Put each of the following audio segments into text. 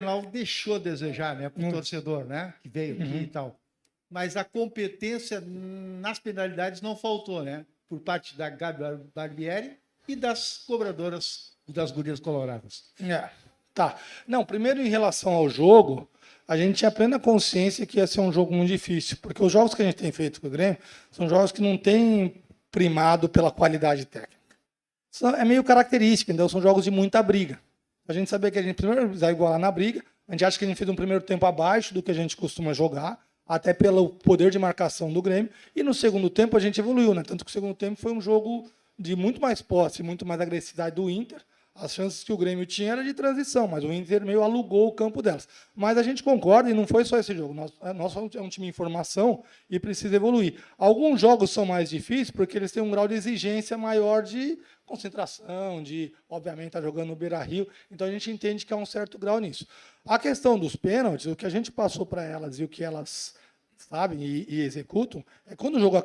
Blumenau deixou a desejar, né, para o torcedor, né, que veio aqui e tal. Mas a competência nas penalidades não faltou, né, por parte da Gabi Barbieri e das cobradoras das gurias coloradas. Tá. Não, primeiro em relação ao jogo, a gente tinha plena consciência que ia ser um jogo muito difícil, porque os jogos que a gente tem feito com o Grêmio são jogos que não têm primado pela qualidade técnica. É meio característica, então são jogos de muita briga. A gente sabia que a gente primeiro precisava igualar na briga, a gente acha que a gente fez um primeiro tempo abaixo do que a gente costuma jogar, até pelo poder de marcação do Grêmio, e no segundo tempo a gente evoluiu, né? Tanto que o segundo tempo foi um jogo de muito mais posse, muito mais agressividade do Inter. As chances que o Grêmio tinha era de transição, mas o Inter meio alugou o campo delas. Mas a gente concorda, e não foi só esse jogo. Nós somos um time em formação e precisa evoluir. Alguns jogos são mais difíceis porque eles têm um grau de exigência maior de concentração, de, obviamente, estar jogando no Beira-Rio. Então, a gente entende que há um certo grau nisso. A questão dos pênaltis, o que a gente passou para elas e o que elas sabem e executam, é quando o jogo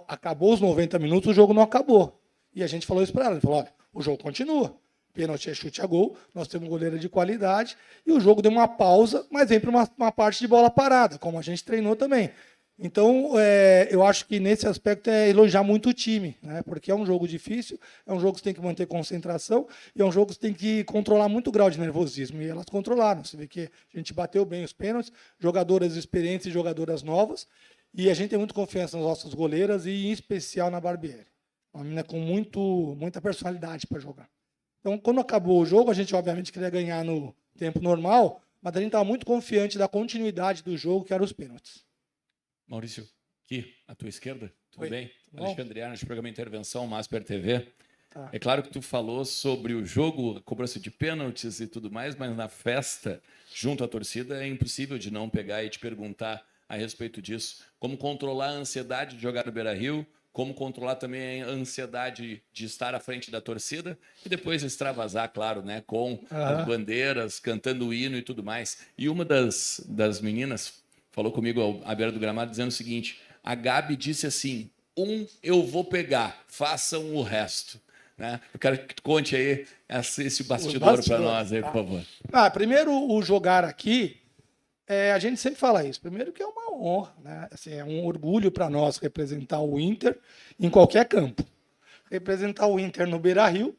acabou os 90 minutos, o jogo não acabou. E a gente falou isso para elas. A gente falou, olha, o jogo continua. Pênalti é chute a gol, nós temos goleira de qualidade, e o jogo deu uma pausa, mas vem para uma parte de bola parada, como a gente treinou também. Então, eu acho que nesse aspecto é elogiar muito o time, né? Porque é um jogo difícil, é um jogo que você tem que manter concentração, e é um jogo que você tem que controlar muito o grau de nervosismo, e elas controlaram. Você vê que a gente bateu bem os pênaltis, jogadoras experientes e jogadoras novas, e a gente tem muita confiança nas nossas goleiras, e em especial na Barbieri. Uma menina com muita personalidade para jogar. Então, quando acabou o jogo, a gente obviamente queria ganhar no tempo normal, mas a gente estava muito confiante da continuidade do jogo, que eram os pênaltis. Maurício, aqui, à tua esquerda, tudo Oi, bem? tudo bom? Alexandre Arnes, programa Intervenção, Masper TV. Tá. É claro que tu falou sobre o jogo, a cobrança de pênaltis e tudo mais, mas na festa, junto à torcida, é impossível de não pegar e te perguntar a respeito disso. Como controlar a ansiedade de jogar no Beira-Rio, como controlar também a ansiedade de estar à frente da torcida e depois extravasar, claro, né, com as bandeiras, cantando o hino e tudo mais. E uma das meninas falou comigo à beira do gramado dizendo o seguinte, a Gabi disse assim, eu vou pegar, façam o resto. Né? Eu quero que tu conte aí esse bastidor para nós, aí, por favor. Primeiro, o jogar aqui, a gente sempre fala isso. Primeiro que é uma honra, né? Assim, é um orgulho para nós representar o Inter em qualquer campo. Representar o Inter no Beira-Rio,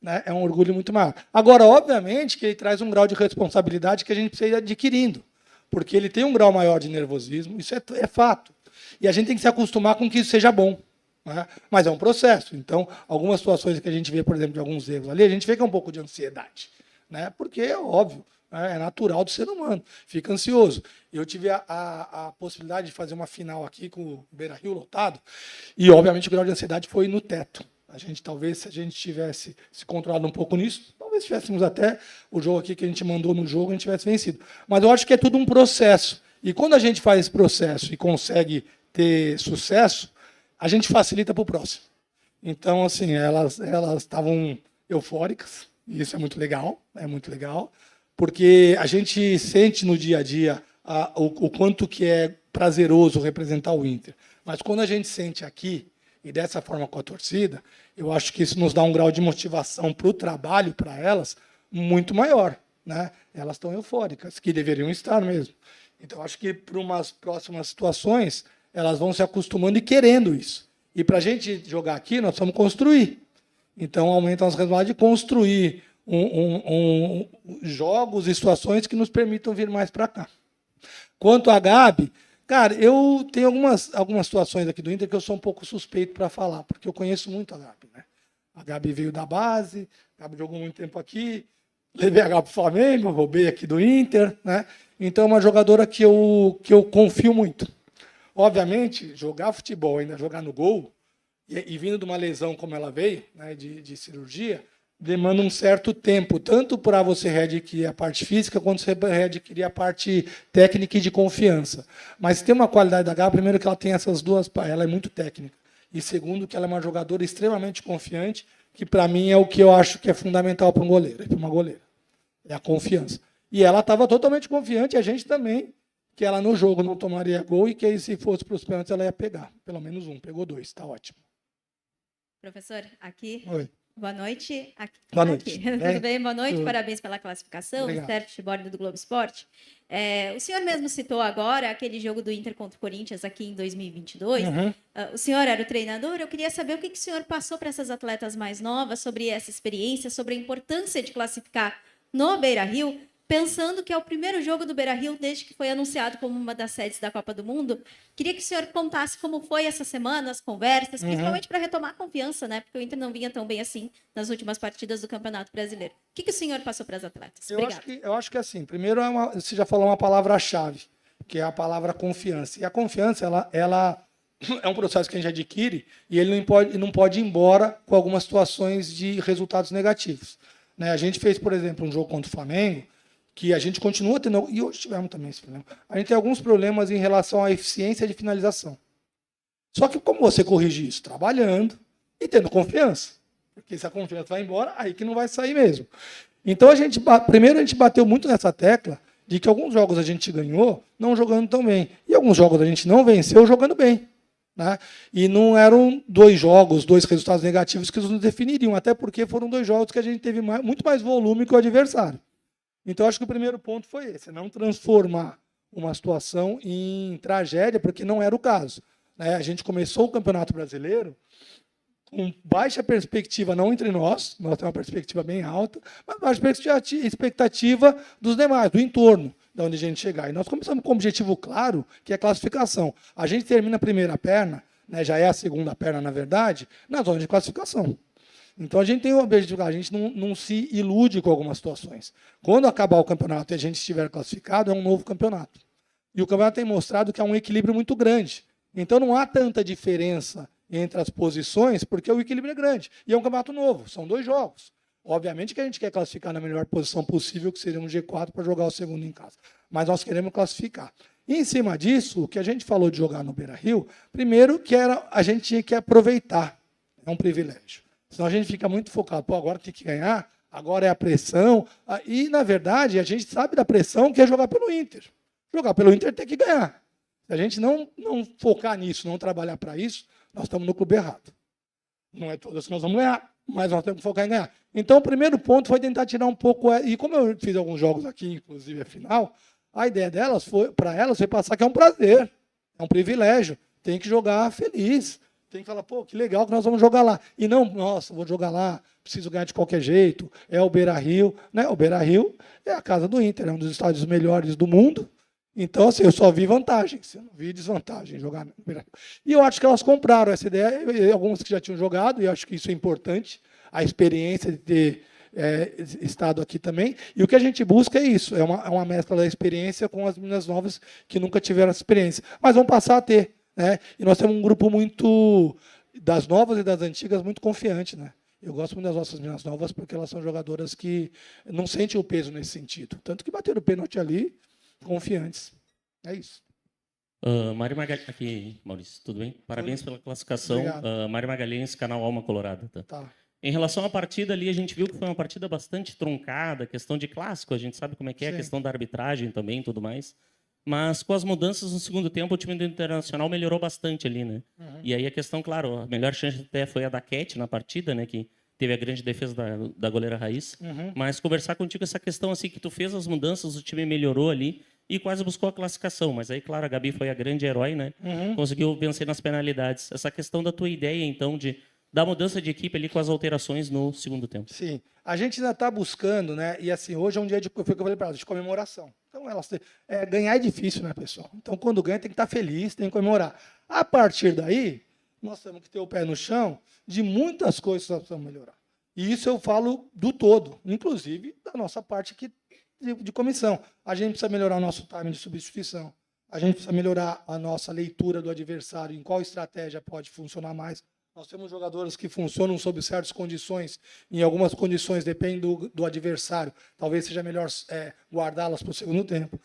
né, é um orgulho muito maior. Agora, obviamente, que ele traz um grau de responsabilidade que a gente precisa ir adquirindo, porque ele tem um grau maior de nervosismo, isso é fato. E a gente tem que se acostumar com que isso seja bom. Né? Mas é um processo. Então, algumas situações que a gente vê, por exemplo, de alguns erros ali, a gente vê que é um pouco de ansiedade. Né? Porque é óbvio. É natural do ser humano, fica ansioso. Eu tive a possibilidade de fazer uma final aqui com o Beira-Rio lotado, e, obviamente, o grau de ansiedade foi no teto. A gente, talvez, se a gente tivesse se controlado um pouco nisso, talvez tivéssemos até o jogo aqui que a gente mandou no jogo, a gente tivesse vencido. Mas eu acho que é tudo um processo. E quando a gente faz esse processo e consegue ter sucesso, a gente facilita para o próximo. Então, assim, elas estavam eufóricas, e isso é muito legal, porque a gente sente no dia a dia o quanto que é prazeroso representar o Inter. Mas quando a gente sente aqui, e dessa forma com a torcida, eu acho que isso nos dá um grau de motivação para o trabalho, para elas, muito maior. Né? Elas estão eufóricas, que deveriam estar mesmo. Então, acho que para umas próximas situações, elas vão se acostumando e querendo isso. E para a gente jogar aqui, nós precisamos construir. Então, aumenta as responsabilidades de construir jogos e situações que nos permitam vir mais para cá. Quanto à Gabi, cara, eu tenho algumas situações aqui do Inter que eu sou um pouco suspeito para falar, porque eu conheço muito a Gabi. Né? A Gabi veio da base, a Gabi jogou muito tempo aqui, levei a Gabi para o Flamengo, roubei aqui do Inter. Né? Então, é uma jogadora que eu confio muito. Obviamente, jogar futebol, ainda jogar no gol, e vindo de uma lesão como ela veio, né, de cirurgia, demanda um certo tempo, tanto para você readquirir a parte física, quanto você readquirir a parte técnica e de confiança. Mas tem uma qualidade da Gabi, primeiro que ela tem essas duas, ela é muito técnica, e segundo que ela é uma jogadora extremamente confiante, que para mim é o que eu acho que é fundamental para um goleiro, para uma goleira, é a confiança. E ela estava totalmente confiante, e a gente também, que ela no jogo não tomaria gol e que aí, se fosse para os pênaltis ela ia pegar, pelo menos um, pegou 2, está ótimo. Professor, aqui, Oi. Boa noite. Boa noite. Aqui. Tudo bem? Boa noite. Tudo. Parabéns pela classificação. Obrigado. Sérgio Borda do Globo Esporte. O senhor mesmo citou agora aquele jogo do Inter contra o Corinthians aqui em 2022. O senhor era o treinador. Eu queria saber o que o senhor passou para essas atletas mais novas sobre essa experiência, sobre a importância de classificar no Beira-Rio, pensando que é o primeiro jogo do Beira-Rio desde que foi anunciado como uma das sedes da Copa do Mundo. Queria que o senhor contasse como foi essa semana, as conversas, principalmente para retomar a confiança, né? Porque o Inter não vinha tão bem assim nas últimas partidas do Campeonato Brasileiro. O que o senhor passou para as atletas? Obrigada. Eu acho que assim, primeiro você já falou uma palavra-chave, que é a palavra confiança. E a confiança, ela é um processo que a gente adquire e ele não pode ir embora com algumas situações de resultados negativos. Né? A gente fez, por exemplo, um jogo contra o Flamengo, que a gente continua tendo, e hoje tivemos também esse problema, a gente tem alguns problemas em relação à eficiência de finalização. Só que como você corrige isso? Trabalhando e tendo confiança. Porque se a confiança vai embora, aí que não vai sair mesmo. Então, primeiro a gente bateu muito nessa tecla de que alguns jogos a gente ganhou não jogando tão bem. E alguns jogos a gente não venceu jogando bem. Né? E não eram 2 jogos, 2 resultados negativos que nos definiriam, até porque foram 2 jogos que a gente teve muito mais volume que o adversário. Então, acho que o primeiro ponto foi esse, não transformar uma situação em tragédia, porque não era o caso. Né? A gente começou o Campeonato Brasileiro com baixa perspectiva, não entre nós temos uma perspectiva bem alta, mas baixa expectativa dos demais, do entorno, de onde a gente chegar. E nós começamos com um objetivo claro, que é a classificação. A gente termina a primeira perna, né, já é a segunda perna, na verdade, na zona de classificação. Então, a gente tem o objetivo, a gente não se ilude com algumas situações. Quando acabar o campeonato e a gente estiver classificado, é um novo campeonato. E o campeonato tem mostrado que há um equilíbrio muito grande. Então, não há tanta diferença entre as posições, porque o equilíbrio é grande. E é um campeonato novo, são 2 jogos. Obviamente que a gente quer classificar na melhor posição possível, que seria um G4 para jogar o segundo em casa. Mas nós queremos classificar. E, em cima disso, o que a gente falou de jogar no Beira-Rio, primeiro que a gente tinha que aproveitar. É um privilégio. Senão a gente fica muito focado, agora tem que ganhar, agora é a pressão. E, na verdade, a gente sabe da pressão que é jogar pelo Inter. Jogar pelo Inter tem que ganhar. Se a gente não focar nisso, não trabalhar para isso, nós estamos no clube errado. Não é todas que nós vamos ganhar, mas nós temos que focar em ganhar. Então, o primeiro ponto foi tentar tirar um pouco... E como eu fiz alguns jogos aqui, inclusive a final, a ideia delas para elas foi passar que é um prazer, é um privilégio, tem que jogar feliz. Tem que falar, que legal que nós vamos jogar lá. E não, nossa, vou jogar lá, preciso ganhar de qualquer jeito, é o Beira-Rio. Né? O Beira-Rio é a casa do Inter, é um dos estádios melhores do mundo. Então, assim, eu só vi vantagens, eu não vi desvantagem em jogar no Beira-Rio. E eu acho que elas compraram essa ideia, algumas que já tinham jogado, e eu acho que isso é importante, a experiência de ter estado aqui também. E o que a gente busca é isso, é uma mescla da experiência com as meninas novas que nunca tiveram essa experiência. Mas vão passar a ter. Né? E nós temos um grupo muito, das novas e das antigas, muito confiante. Né? Eu gosto muito das nossas meninas novas porque elas são jogadoras que não sentem o peso nesse sentido. Tanto que bateram o pênalti ali, confiantes. É isso. Mário Magalhães, aqui, Maurício, tudo bem? Parabéns pela classificação. Mário Magalhães, canal Alma Colorada. Tá. Em relação à partida ali, a gente viu que foi uma partida bastante truncada, questão de clássico, a gente sabe como é que é, a questão da arbitragem também e tudo mais. Mas com as mudanças no segundo tempo, o time do Internacional melhorou bastante ali, né? E aí a questão, claro, a melhor chance até foi a da Cat na partida, né? Que teve a grande defesa da goleira Raiz. Mas conversar contigo essa questão assim, que tu fez as mudanças, o time melhorou ali e quase buscou a classificação. Mas aí, claro, a Gabi foi a grande herói, né? Conseguiu vencer nas penalidades. Essa questão da tua ideia, então, da mudança de equipe ali com as alterações no segundo tempo. Sim. A gente ainda está buscando, né? E assim, hoje é um dia foi o que eu falei para elas, de comemoração. Então, ganhar é difícil, né, pessoal? Então, quando ganha, tem que estar feliz, tem que comemorar. A partir daí, nós temos que ter o pé no chão de muitas coisas que nós precisamos melhorar. E isso eu falo do todo, inclusive da nossa parte aqui de comissão. A gente precisa melhorar o nosso timing de substituição. A gente precisa melhorar a nossa leitura do adversário, em qual estratégia pode funcionar mais. Nós temos jogadoras que funcionam sob certas condições, em algumas condições depende do adversário. Talvez seja melhor guardá-las para o segundo tempo.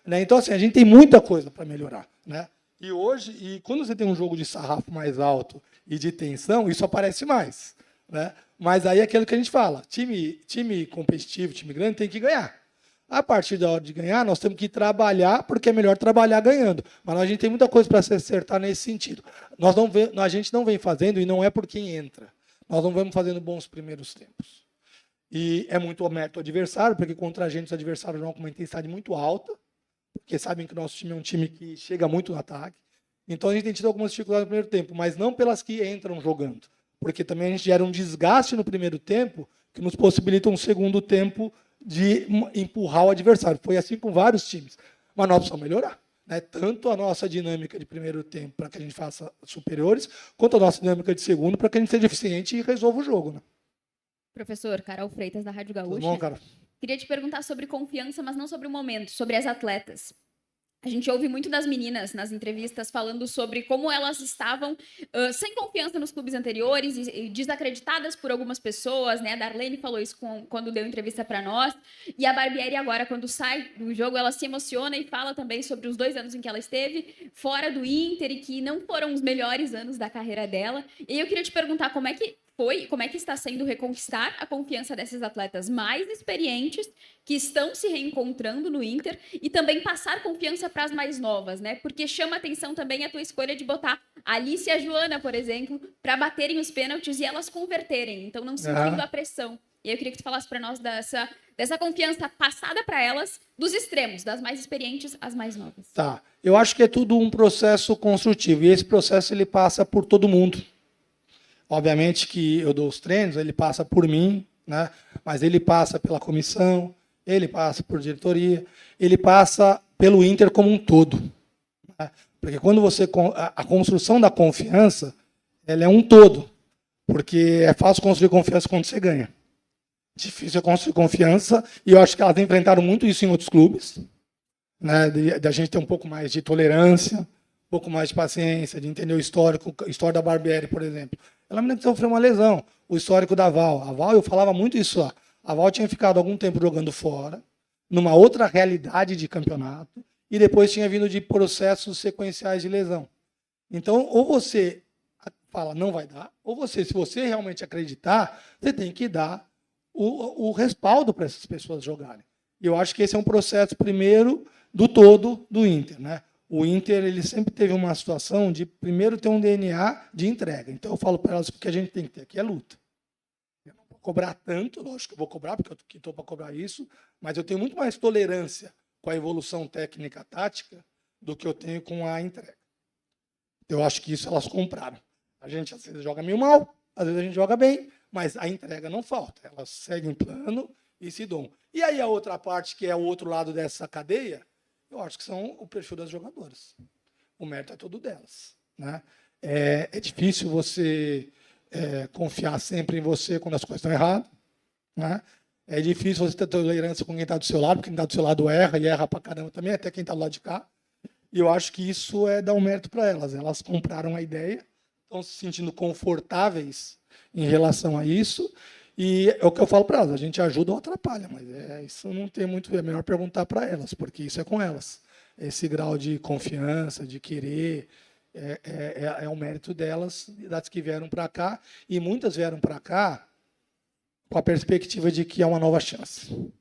Né? Então, assim, a gente tem muita coisa para melhorar. Né? E quando você tem um jogo de sarrafo mais alto e de tensão, isso aparece mais. Né? Mas aí é aquilo que a gente fala, time competitivo, time grande, tem que ganhar. A partir da hora de ganhar, nós temos que trabalhar, porque é melhor trabalhar ganhando. Mas a gente tem muita coisa para se acertar nesse sentido. A gente não vem fazendo, e não é por quem entra. nós não vamos fazendo bons primeiros tempos. E é muito mérito do adversário, porque contra a gente os adversários jogam com uma intensidade muito alta, porque sabem que o nosso time é um time que chega muito no ataque. Então a gente tem tido algumas dificuldades no primeiro tempo, mas não pelas que entram jogando, porque também a gente gera um desgaste no primeiro tempo que nos possibilita um segundo tempo de empurrar o adversário. Foi assim com vários times, mas nós precisamos melhorar, né? Tanto a nossa dinâmica de primeiro tempo para que a gente faça superiores, quanto a nossa dinâmica de segundo para que a gente seja eficiente e resolva o jogo, né? Professor, Carol Freitas, da Rádio Gaúcha. Tudo bom, cara? Queria te perguntar sobre confiança, mas não sobre o momento, sobre as atletas. A gente ouve muito das meninas nas entrevistas falando sobre como elas estavam sem confiança nos clubes anteriores e desacreditadas por algumas pessoas, né? A Darlene falou isso quando deu entrevista para nós. E a Barbieri agora, quando sai do jogo, ela se emociona e fala também sobre os 2 anos em que ela esteve fora do Inter e que não foram os melhores anos da carreira dela. E eu queria te perguntar como é que está sendo reconquistar a confiança dessas atletas mais experientes que estão se reencontrando no Inter e também passar confiança para as mais novas, né? Porque chama atenção também a tua escolha de botar a Alice e a Joana, por exemplo, para baterem os pênaltis e elas converterem, então não sentindo a pressão. E eu queria que tu falasse para nós dessa confiança passada para elas, dos extremos, das mais experientes às mais novas. Tá. Eu acho que é tudo um processo construtivo e esse processo ele passa por todo mundo. Obviamente que eu dou os treinos, ele passa por mim, né? Mas ele passa pela comissão, ele passa por diretoria, ele passa pelo Inter como um todo, né? Porque quando a construção da confiança, ela é um todo, porque é fácil construir confiança quando você ganha. Difícil é construir confiança, e eu acho que elas enfrentaram muito isso em outros clubes, né? Da gente ter um pouco mais de tolerância, um pouco mais de paciência, de entender o histórico, a história da Barbieri, por exemplo. Ela me sofreu uma lesão, o histórico da Val. A Val, eu falava muito isso lá. A Val tinha ficado algum tempo jogando fora, numa outra realidade de campeonato, e depois tinha vindo de processos sequenciais de lesão. Então, ou você fala, não vai dar, ou você, se você realmente acreditar, você tem que dar o respaldo para essas pessoas jogarem. E eu acho que esse é um processo, primeiro, do todo do Inter, né? O Inter ele sempre teve uma situação de, primeiro, ter um DNA de entrega. Então, eu falo para elas que o que a gente tem que ter aqui é luta. Eu não vou cobrar tanto, lógico que eu vou cobrar, porque eu estou para cobrar isso, mas eu tenho muito mais tolerância com a evolução técnica tática do que eu tenho com a entrega. Eu acho que isso elas compraram. A gente, às vezes, joga meio mal, às vezes a gente joga bem, mas a entrega não falta. Elas seguem plano e se dão. E aí a outra parte, que é o outro lado dessa cadeia, eu acho que são o perfil das jogadoras. O mérito é todo delas, né? É difícil você confiar sempre em você quando as coisas estão erradas, né? É difícil você ter tolerância com quem está do seu lado, porque quem está do seu lado erra, e erra pra caramba também, até quem está do lado de cá. E eu acho que isso dar um mérito para elas. Elas compraram a ideia, estão se sentindo confortáveis em relação a isso. E é o que eu falo para elas, a gente ajuda ou atrapalha, mas isso não tem muito, é melhor perguntar para elas, porque isso é com elas. Esse grau de confiança, de querer, é um mérito delas, das que vieram para cá, e muitas vieram para cá com a perspectiva de que é uma nova chance.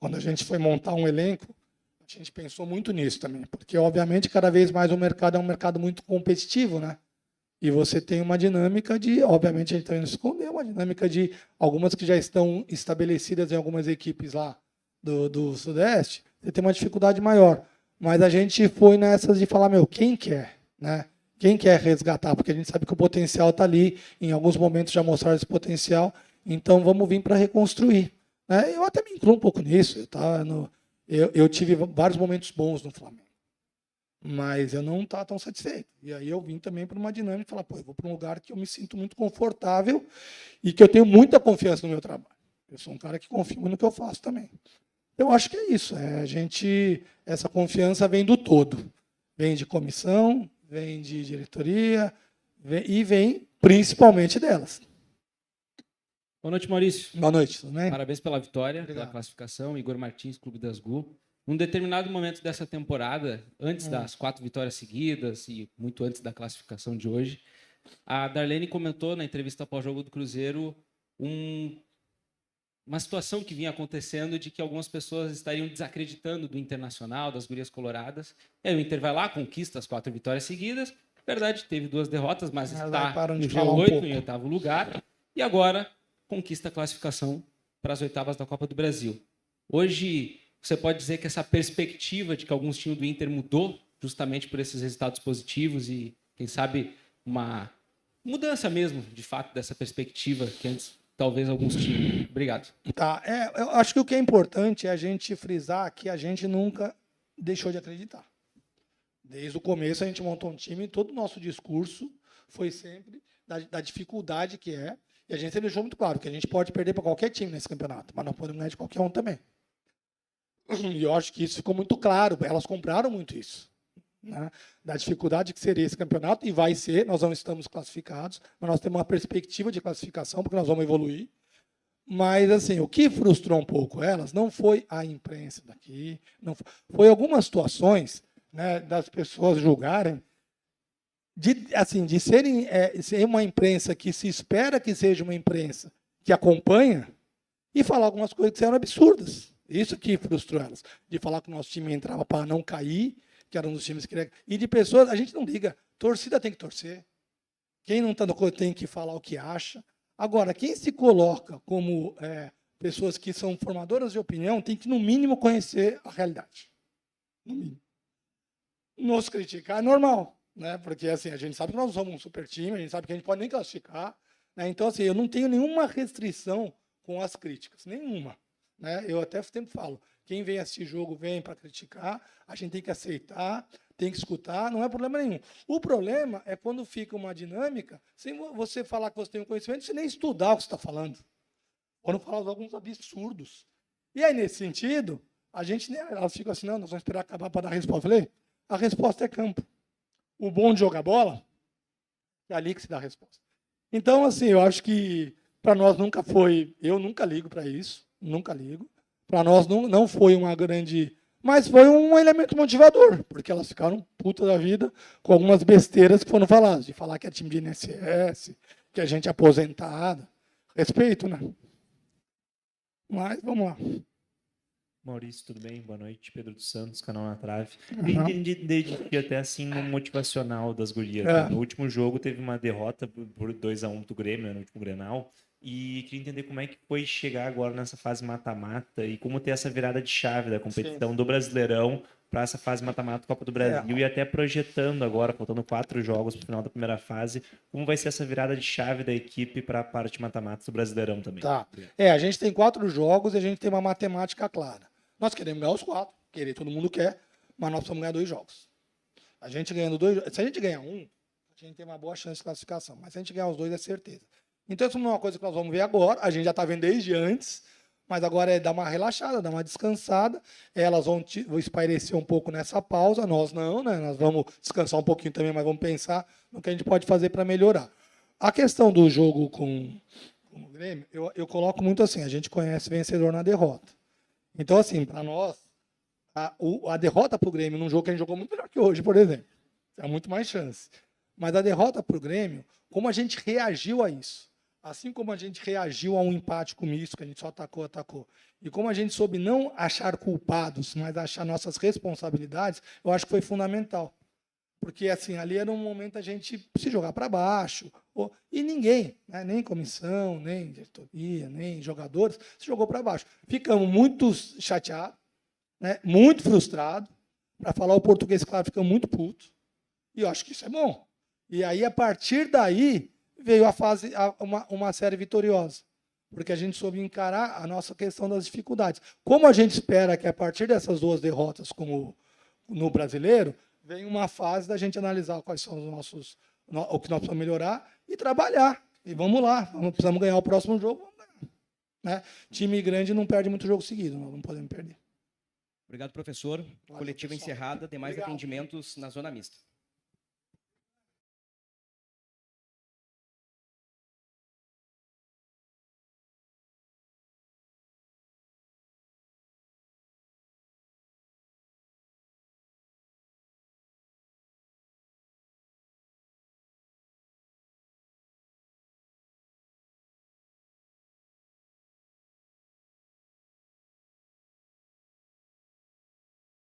Quando a gente foi montar um elenco, a gente pensou muito nisso também, porque, obviamente, cada vez mais o mercado é um mercado muito competitivo, né? E você tem uma dinâmica de, obviamente, a gente está indo esconder, uma dinâmica de algumas que já estão estabelecidas em algumas equipes lá do Sudeste, você tem uma dificuldade maior. Mas a gente foi nessas de falar, quem quer, né? Quem quer resgatar? Porque a gente sabe que o potencial está ali, em alguns momentos já mostraram esse potencial, então vamos vir para reconstruir, né? Eu até me incluo um pouco nisso, eu tive vários momentos bons no Flamengo. Mas eu não estava tão satisfeito. E aí eu vim também para uma dinâmica e falar, eu vou para um lugar que eu me sinto muito confortável e que eu tenho muita confiança no meu trabalho. Eu sou um cara que confia no que eu faço também. Eu acho que é isso. Essa confiança vem do todo. Vem de comissão, vem de diretoria e vem principalmente delas. Boa noite, Maurício. Boa noite, tudo bem? Parabéns pela vitória, Obrigado. pela classificação. Igor Martins, Clube das GU. Num determinado momento dessa temporada, antes das 4 vitórias seguidas e muito antes da classificação de hoje, a Darlene comentou na entrevista pós-jogo do Cruzeiro uma situação que vinha acontecendo de que algumas pessoas estariam desacreditando do Internacional, das gurias coloradas. E aí o Inter vai lá, conquista as 4 vitórias seguidas, Verdade, teve 2 derrotas, mas está param de no falar um G8, pouco. em 8º lugar, e agora conquista a classificação para as 8ª da Copa do Brasil. Hoje, você pode dizer que essa perspectiva de que alguns times do Inter mudou justamente por esses resultados positivos e, quem sabe, uma mudança mesmo, de fato, dessa perspectiva que antes talvez alguns tinham. Obrigado. Tá, eu acho que o que é importante é a gente frisar que a gente nunca deixou de acreditar. Desde o começo a gente montou um time e todo o nosso discurso foi sempre da dificuldade que é, e a gente sempre deixou muito claro que a gente pode perder para qualquer time nesse campeonato, mas não podemos ganhar de qualquer um também. E eu acho que isso ficou muito claro, elas compraram muito isso. Né, da dificuldade que seria esse campeonato, e vai ser, nós não estamos classificados, mas nós temos uma perspectiva de classificação, porque nós vamos evoluir. Mas, assim, o que frustrou um pouco elas não foi a imprensa daqui, não foi algumas situações, né, das pessoas julgarem, de serem ser uma imprensa que se espera que seja uma imprensa que acompanha, e falar algumas coisas que eram absurdas. Isso que frustrou elas, de falar que o nosso time entrava para não cair, que era um dos times que queria. E de pessoas, a gente não liga. Torcida tem que torcer. Quem não está no clube tem que falar o que acha. Agora, quem se coloca como pessoas que são formadoras de opinião tem que, no mínimo, conhecer a realidade. No mínimo. Nos criticar é normal, né? Porque assim, a gente sabe que nós somos um super time, a gente sabe que a gente pode nem classificar. Né? Então, assim, eu não tenho nenhuma restrição com as críticas. Nenhuma. Né? Eu até sempre falo, quem vem assistir jogo vem para criticar, a gente tem que aceitar, tem que escutar, não é problema nenhum. O problema é quando fica uma dinâmica, sem você falar que você tem um conhecimento, sem nem estudar o que você está falando. Quando fala de alguns absurdos. E aí, nesse sentido, a gente, né, elas ficam assim, não, nós vamos esperar acabar para dar a resposta. Eu falei, a resposta é campo. O bom de jogar bola, é ali que se dá a resposta. Então, assim, eu acho que para nós nunca foi, eu nunca ligo para isso, nunca ligo. Para nós não foi uma grande... Mas foi um elemento motivador, porque elas ficaram puta da vida com algumas besteiras que foram faladas, de falar que é time de INSS, que a gente é aposentada. Respeito, né? Mas, vamos lá. Maurício, tudo bem? Boa noite. Pedro dos Santos, canal Na Trave. Eu entendi desde que até assim no motivacional das gurias. Né? No último jogo teve uma derrota por 2-1 do Grêmio, né? No último Grenal. E queria entender como é que foi chegar agora nessa fase mata-mata e como ter essa virada de chave da competição do Brasileirão para essa fase mata-mata Copa do Brasil e até projetando agora, faltando 4 jogos para o final da primeira fase, como vai ser essa virada de chave da equipe para a parte mata-mata do Brasileirão também. Tá. A gente tem 4 jogos e a gente tem uma matemática clara. Nós queremos ganhar os 4, todo mundo quer, mas nós precisamos ganhar 2 jogos. A gente ganhando 2, se a gente ganhar 1, a gente tem uma boa chance de classificação, mas se a gente ganhar os 2 é certeza. Então, isso não é uma coisa que nós vamos ver agora, a gente já está vendo desde antes, mas agora é dar uma relaxada, dar uma descansada, elas vão espairecer um pouco nessa pausa, nós não, né? Nós vamos descansar um pouquinho também, mas vamos pensar no que a gente pode fazer para melhorar. A questão do jogo com o Grêmio, eu coloco muito assim, a gente conhece vencedor na derrota. Então, assim, para nós, a derrota para o Grêmio num jogo que a gente jogou muito melhor que hoje, por exemplo, é muito mais chance. Mas a derrota para o Grêmio, como a gente reagiu a isso? Assim como a gente reagiu a um empate com isso, que a gente só atacou, e como a gente soube não achar culpados, mas achar nossas responsabilidades, eu acho que foi fundamental. Porque assim, ali era um momento a gente se jogar para baixo, e ninguém, né, nem comissão, nem diretoria, nem jogadores, se jogou para baixo. Ficamos muito chateados, né, muito frustrados, para falar o português, claro, ficamos muito putos, e eu acho que isso é bom. E aí, a partir daí, veio a fase, uma série vitoriosa, porque a gente soube encarar a nossa questão das dificuldades. Como a gente espera que, a partir dessas 2 derrotas no Brasileiro, venha uma fase da gente analisar quais são o que nós precisamos melhorar e trabalhar. E vamos lá, precisamos ganhar o próximo jogo. Vamos ganhar, né? Time grande não perde muito jogo seguido, nós não podemos perder. Obrigado, professor. Coletiva encerrada, demais atendimentos na zona mista.